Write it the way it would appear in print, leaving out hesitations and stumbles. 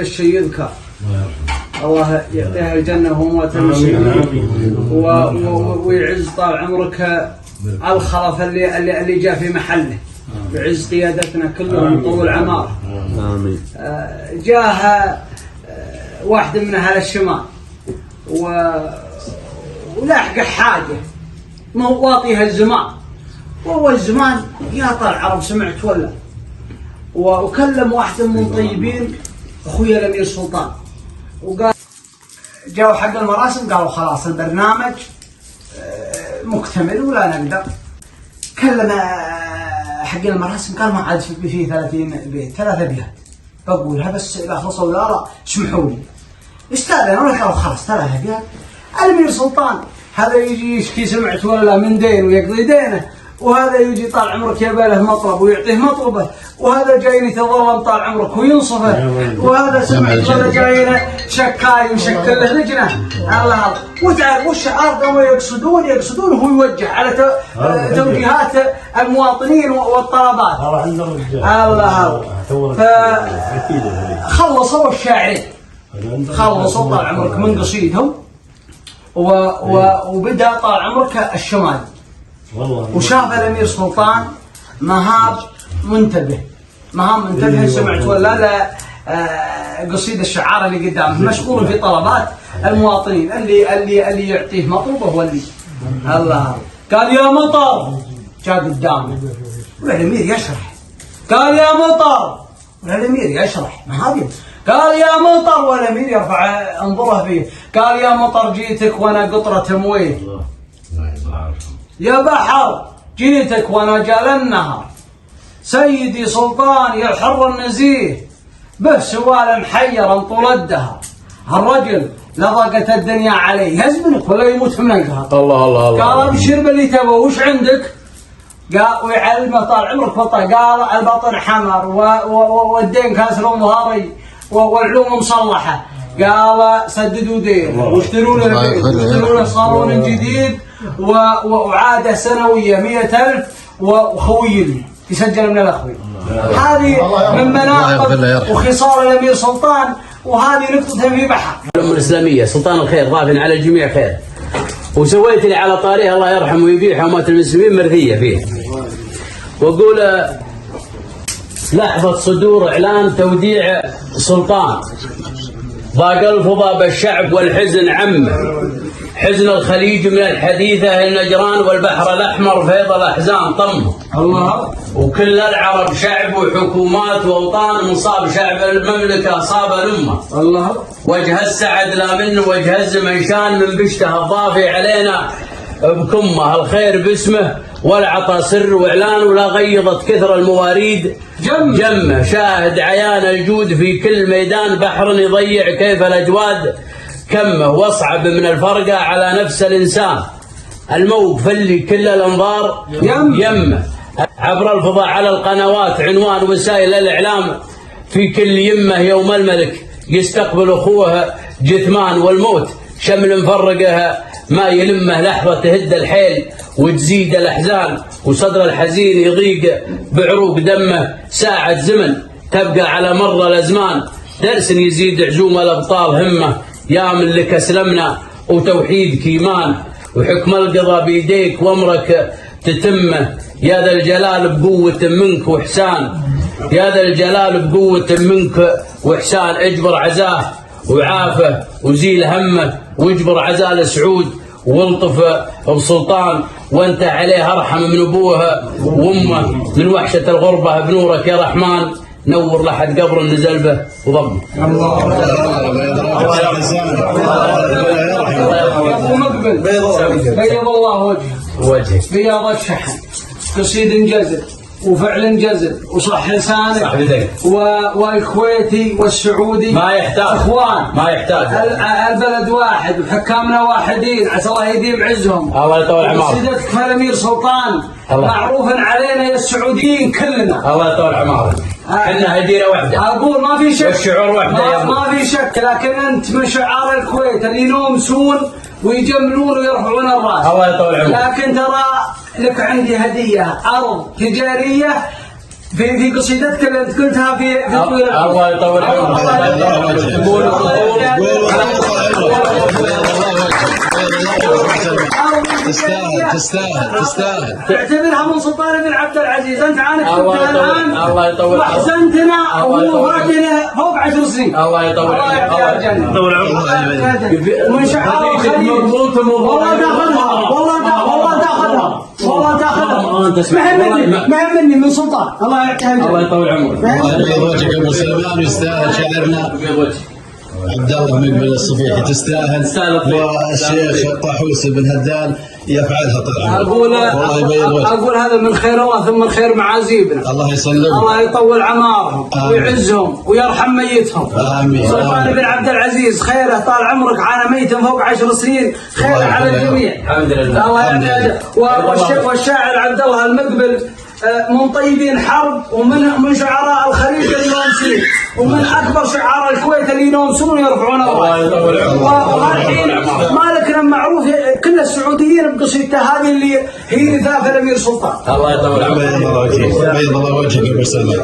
شيء يذكر. الله يعطيها الجنة وموت المسلمين ويعز طال عمرك الخلف اللي جاء في محله، بعز قيادتنا كلهم طول عمار. آمين. جاه واحد من أهل الشمال ولاحقه حاجة مواطيها الزمان، وهو الزمان يا طال العرب سمعت ولا، وكلم واحد من طيبين أخويا الأمير سلطان، وقال جاءوا حق المراسم قالوا خلاص البرنامج مكتمل ولا نقدر. كلم حق المراسم قال ما عاد فيه 30 بيت، 3 بيات بقولها بس إذا خلصوا لا اسمحوا لي. استاذنا قالوا خلاص 3 بيات. الأمير سلطان هذا يجي يشكي سمعت ولا من دين ويقضي دينه، وهذا يجي طال عمرك يباله مطلب ويعطيه مطلبه، وهذا جايني يتظلم طال عمرك وينصفه، وهذا سمعت ولا جاينا شكاي ويشكل له لجنه. الله وتعرف والشعار قاموا يقصدون وهو يوجه على توجيهات المواطنين والطلبات. الله فخلصوا الشاعرين، خلصوا طال عمرك من قصيدهم وبدأ طال عمرك الشمال. وشاف الأمير سلطان مهاب منتبه سمعت ولا لا قصيدة الشعار اللي قدامه مشغول في طلبات المواطنين اللي يعطيه مطلوبه واللي الله. قال يا مطر، جاء قدامه والأمير يشرح، قال يا مطر والأمير يشرح مهاب، قال يا مطر والأمير يرفع انظره فيه، قال يا مطر جيتك وانا قطرة مويه، يا بحر جيتك وانا جال النهر، سيدي سلطان يا الحر النزيه به سوال محيرا طول الدهر، هالرجل لضاقت الدنيا عليه يزبنك ولا يموت من القهر. الله قال ابشر باللي تبغى وش عندك؟ قال ويعلمه طال عمرك بطل، قال البطن حمر والدين كاسر ظهري والعلوم مصلحه، قال سددوا دين واشتروا له صالون جديد وعاده سنويه 100,000 وخويلي يسجل من الاخوي. هذه من مناقب وخصال الامير سلطان، وهذه نقطه في بحر. الامه الاسلاميه سلطان الخير ضافن على الجميع خير، وسويت لي على طاريه الله يرحمه ويبيح حماة المسلمين مرثيه فيه. واقول لحظه صدور اعلان توديع سلطان، ضاق الفضا بالشعب والحزن عمه، حزن الخليج من الحديثة النجران والبحر الأحمر فيض الأحزان طمه. الله. وكل العرب شعب وحكومات وأوطان مصاب، شعب المملكة صاب الأمة. الله. وجه السعد لا منه وجه الزمن شان، من بشته الضافي علينا بكمه، الخير باسمه والعطا سر واعلان، ولا غيضت كثر المواريد جمه، شاهد عيان الجود في كل ميدان، بحر يضيع كيف الاجواد كمه، واصعب من الفرقه على نفس الانسان، الموقف اللي كل الانظار يمه، عبر الفضاء على القنوات عنوان وسائل الاعلام، في كل يمه يوم الملك يستقبل اخوه جثمان، والموت شمل مفرقه ما يلمه، لحظة تهد الحيل وتزيد الأحزان، وصدر الحزين يضيق بعروق دمه، ساعة زمن تبقى على مر الأزمان، درس يزيد عزوم الأبطال همه، يا من لك أسلمنا وتوحيدك إيمان، وحكم القضاء بيديك وأمرك تتمه، يا ذا الجلال بقوة منك وإحسان، يا ذا الجلال بقوة منك وإحسان، اجبر عزاه وعافه وزيل همه، واجبر عزال سعود والطف بسلطان، وانت عليه ارحم من ابوها وامه، من وحشه الغربه بنورك يا رحمن، نور لحد قبر نزل به وضمه. الله بيض الله وجهك بياض الشحن، قصيد جزل وفعل جزل وصح لسانك، والكويتي والسعودي ما يحتاج اخوان، ما يحتاج، البلد واحد وحكامنا واحدين، عسى الله يديم عزهم. الله يطول عمرك. قصيدتك الامير سلطان معروف علينا يا السعوديين كلنا. الله يطول عمرك. احنا هديره واحده، اقول ما في شك والشعور واحده، ما في شك، لكن انت من شعار الكويت اللي ينومسون ويجملون ويرفعون الراس. الله يطول عمرك. لكن ترى لك عندي هديه، ارض تجاريه في قصيدتك اللي أنت قلتها في الله يطول عمرك. تستاهل تعتبرها من سلطان بن عبد العزيز. انت عانك شفتها الان الله يطول واحزنتنا ووفاتنا فوق 10 سنين. الله يطول عمرك. ومن شعار الخليل والله تاخذها ما مني من سلطان. الله يعطيها الله يطول عمرك. الله يبيض وجهك ابو سلمان. يستاهل شاعرنا عبد الله مقبل الصفيحي. تستاهل. والشيخ طاحوس بن هدال يفعلها طبعا. اقول هذا من خير الله ثم خير معازيبنا. الله يسلمك. الله يطول عمارهم ويعزهم ويرحم ميتهم. امين. سلطان بن عبد العزيز خيره طال عمرك، عانى ميتا فوق 10 سنين، خيره على الجميع. الحمد لله. الله يعطيه. والشاعر عبد الله المقبل من طيبين حرب ومن شعراء الخليج اللي ينومسون ومن اكبر شعراء الكويت اللي ينومسون ويرفعون الرايه. والحين مالكنا معروف كل السعوديين بقصيدته هذه اللي هي رثاء الامير سلطان. الله يطول عمرك. بيض الله وجهك ابو سلمان.